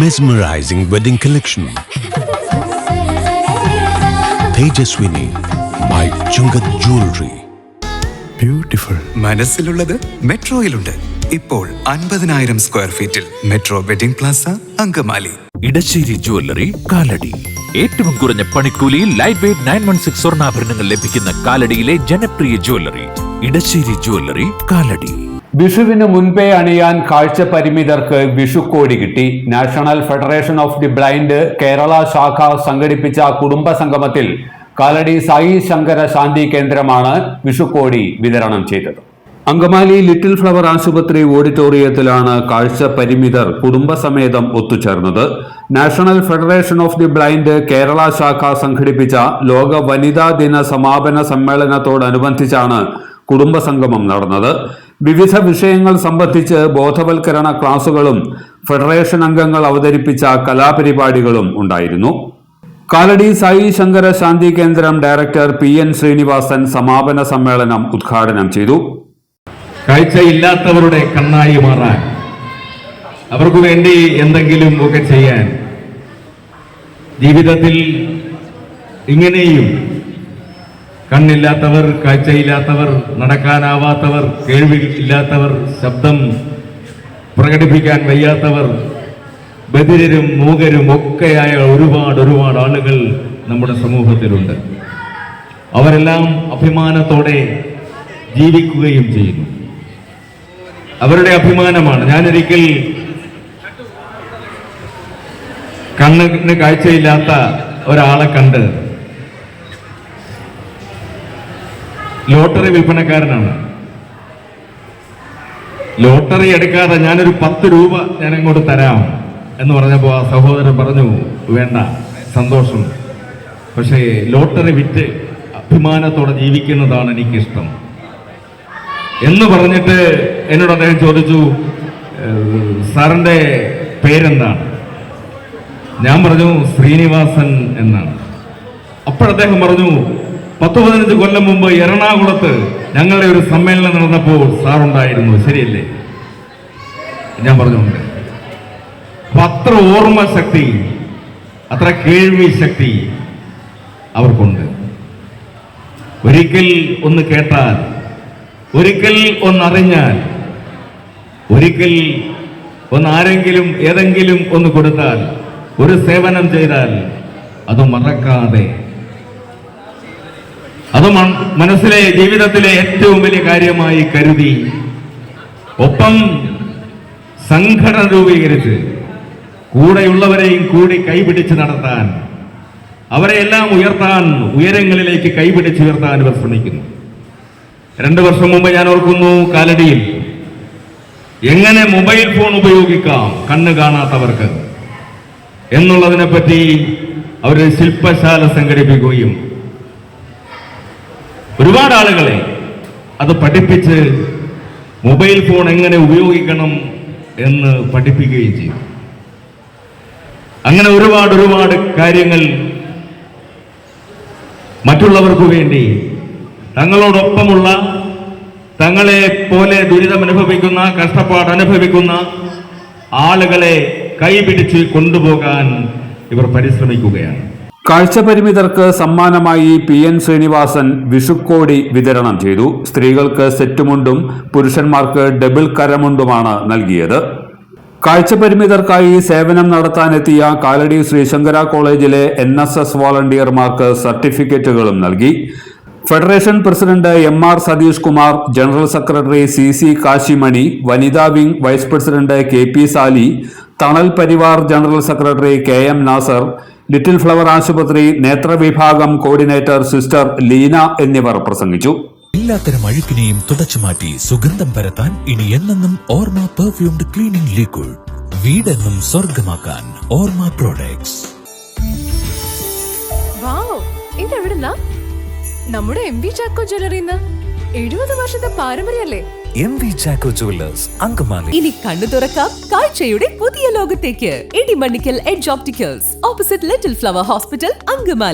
Mesmerizing wedding collection. Tejaswini by Chungat Jewelry. Beautiful. മനസ്സിലുള്ളത് മെട്രോയിലുണ്ട്. ഇപ്പോൾ 50,000 square ഫീറ്റിൽ metro wedding plaza Angamaly. Edassery jewellery Kalady. ഏറ്റവും കുറഞ്ഞ പണിക്കൂലിയിൽ ലൈറ്റ് വെയ്റ്റ് 916 സ്വർണ്ണാഭരണങ്ങൾ ലഭിക്കുന്ന കാലടിയിലെ ജനപ്രിയ ജ്വല്ലറി ഇടശ്ശേരി ജ്വല്ലറി കാലടി. വിഷുവിന് മുൻപേ അണിയാൻ കാഴ്ച പരിമിതർക്ക് വിഷുക്കോടി കിട്ടി. National federation of the blind Kerala ശാഖ സംഘടിപ്പിച്ച കുടുംബ സംഗമത്തിൽ കാലടി സായി ശങ്കര ശാന്തി കേന്ദ്രമാണ് വിഷുക്കോടി വിതരണം ചെയ്തത്. അങ്കമാലി ലിറ്റിൽ ഫ്ലവർ ആശുപത്രി ഓഡിറ്റോറിയത്തിലാണ് കാഴ്ച പരിമിതർ കുടുംബസമേതം ഒത്തുചേർന്നത്. National federation of the blind Kerala ശാഖ സംഘടിപ്പിച്ച ലോക വനിതാ ദിന സമാപന സമ്മേളനത്തോടനുബന്ധിച്ചാണ് കുടുംബസംഗമം നടന്നത്. വിവിധ വിഷയങ്ങൾ സംബന്ധിച്ച് ബോധവൽക്കരണ ക്ലാസുകളും ഫെഡറേഷൻ അംഗങ്ങൾ അവതരിപ്പിച്ച കലാപരിപാടികളും ഉണ്ടായിരുന്നു. കാലടി സായി ശങ്കര ശാന്തി കേന്ദ്രം ഡയറക്ടർ PN ശ്രീനിവാസൻ സമാപന സമ്മേളനം ഉദ്ഘാടനം ചെയ്തു. കാഴ്ചയില്ലാത്തവരുടെ കണ്ണായി മാറാൻ, അവർക്ക് വേണ്ടി എന്തെങ്കിലും ഒക്കെ ചെയ്യാൻ, ജീവിതത്തിൽ ഇങ്ങനെയും കണ്ണില്ലാത്തവർ, കാഴ്ചയില്ലാത്തവർ, നടക്കാനാവാത്തവർ, കേൾവി ഇല്ലാത്തവർ, ശബ്ദം പ്രകടിപ്പിക്കാൻ വയ്യാത്തവർ, ബധിരരും മൂകരും ഒക്കെയായ ഒരുപാട് ആളുകൾ നമ്മുടെ സമൂഹത്തിലുണ്ട്. അവരെല്ലാം അഭിമാനത്തോടെ ജീവിക്കുകയും ചെയ്യുന്നു. അവരുടെ അഭിമാനമാണ്. ഞാനൊരിക്കൽ കണ്ണിന് കാഴ്ചയില്ലാത്ത ഒരാളെ കണ്ട്, ലോട്ടറി വിൽപ്പനക്കാരനാണ്. ലോട്ടറി എടുക്കാതെ ഞാനൊരു 10 രൂപ ഞാൻ അങ്ങോട്ട് തരാം എന്ന് പറഞ്ഞപ്പോൾ ആ സഹോദരൻ പറഞ്ഞു, വേണ്ട, സന്തോഷം, പക്ഷേ ലോട്ടറി വിറ്റ് അഭിമാനത്തോടെ ജീവിക്കുന്നതാണ് എനിക്കിഷ്ടം എന്ന് പറഞ്ഞിട്ട് എന്നോട് അദ്ദേഹം ചോദിച്ചു, സാറിൻ്റെ പേരെന്താണ്? ഞാൻ പറഞ്ഞു, ശ്രീനിവാസൻ എന്നാണ്. അപ്പോഴദ്ദേഹം പറഞ്ഞു, 10-15 കൊല്ലം മുമ്പ് എറണാകുളത്ത് ഞങ്ങളുടെ ഒരു സമ്മേളനം നടന്നപ്പോൾ സാറുണ്ടായിരുന്നു, ശരിയല്ലേ? ഞാൻ പറഞ്ഞുണ്ട്. അപ്പൊ അത്ര ഓർമ്മ ശക്തി, അത്ര കേൾവി ശക്തി അവർക്കുണ്ട്. ഒരിക്കൽ ഒന്ന് കേട്ടാൽ, ഒരിക്കൽ ഒന്നറിഞ്ഞാൽ, ഒരിക്കൽ ആരെങ്കിലും ഏതെങ്കിലും ഒന്ന് കൊടുത്താൽ, ഒരു സേവനം ചെയ്താൽ അത് മറക്കാതെ, അത് മനസ്സിലെ ജീവിതത്തിലെ ഏറ്റവും വലിയ കാര്യമായി കരുതി, ഒപ്പം സംഘടന രൂപീകരിച്ച് കൂടെയുള്ളവരെയും കൂടി കൈപിടിച്ച് നടത്താൻ, അവരെയെല്ലാം ഉയർത്താൻ, ഉയരങ്ങളിലേക്ക് കൈപിടിച്ചുയർത്താൻ ഇവർ ശ്രമിക്കുന്നു. 2 വർഷം മുമ്പ് ഞാൻ ഓർക്കുന്നു, കാലടിയിൽ എങ്ങനെ മൊബൈൽ ഫോൺ ഉപയോഗിക്കാം കണ്ണ് കാണാത്തവർക്ക് എന്നുള്ളതിനെ പറ്റി അവരൊരു ശില്പശാല സംഘടിപ്പിക്കുകയും ഒരുപാട് ആളുകളെ അത് പഠിപ്പിച്ച് മൊബൈൽ ഫോൺ എങ്ങനെ ഉപയോഗിക്കണം എന്ന് പഠിപ്പിക്കുകയും ചെയ്തു. അങ്ങനെ ഒരുപാട് കാര്യങ്ങൾ മറ്റുള്ളവർക്ക് വേണ്ടി, തങ്ങളോടൊപ്പമുള്ള, തങ്ങളെ പോലെ ദുരിതമനുഭവിക്കുന്ന, കഷ്ടപ്പാട് അനുഭവിക്കുന്ന ആളുകളെ കൈപിടിച്ച് കൊണ്ടുപോകാൻ ഇവർ പരിശ്രമിക്കുകയാണ്. കാഴ്ച പരിമിതർക്ക് സമ്മാനമായി PN ശ്രീനിവാസൻ വിഷുക്കോടി വിതരണം ചെയ്തു. സ്ത്രീകൾക്ക് സെറ്റുമുണ്ടും പുരുഷന്മാർക്ക് ഡബിൾ കരമുണ്ടുമാണ് നൽകിയത്. കാഴ്ച പരിമിതർക്കായി സേവനം നടത്താനെത്തിയ കാലടി ശ്രീശങ്കര കോളേജിലെ NSS വോളണ്ടിയർമാർക്ക് സർട്ടിഫിക്കറ്റുകളും നൽകി. Federation president MR Sathish Kumar, general secretary CC Kasimani, വനിതാ wing vice president KP Sali, Thanal Parivar general secretary KM Nasar, little flower ആശുപത്രി നേത്രവിഭാഗം കോർഡിനേറ്റർ സിസ്റ്റർ ലീന എന്നിവർ പ്രസംഗിച്ചു. എല്ലാത്തരം അഴുക്കിനെയും തുടച്ചുമാറ്റി സുഗന്ധം പരത്താൻ ഇനി എന്നെന്നും ഓർമ്മ പെർഫ്യൂംഡ് ക്ലീനിംഗ് ലിക്വിഡ്. വീടെന്നും സ്വർഗമാക്കാൻ ഓർമ്മ പ്രോഡക്ട്സ്. ഇതെവിടുന്നാ? നമ്മുടെ MV ചാക്കോ ജ്വല്ലറിന്ന് 70 വർഷത്തെ പാരമ്പര്യല്ലേ? MV Chacko jewellers Angamaly. ഇനി കണ്ണു തുറക്കാം കാഴ്ചയുടെ പുതിയ ലോകത്തേക്ക്. Edimannickal edge opticals, opposite little flower hospital, Angamaly.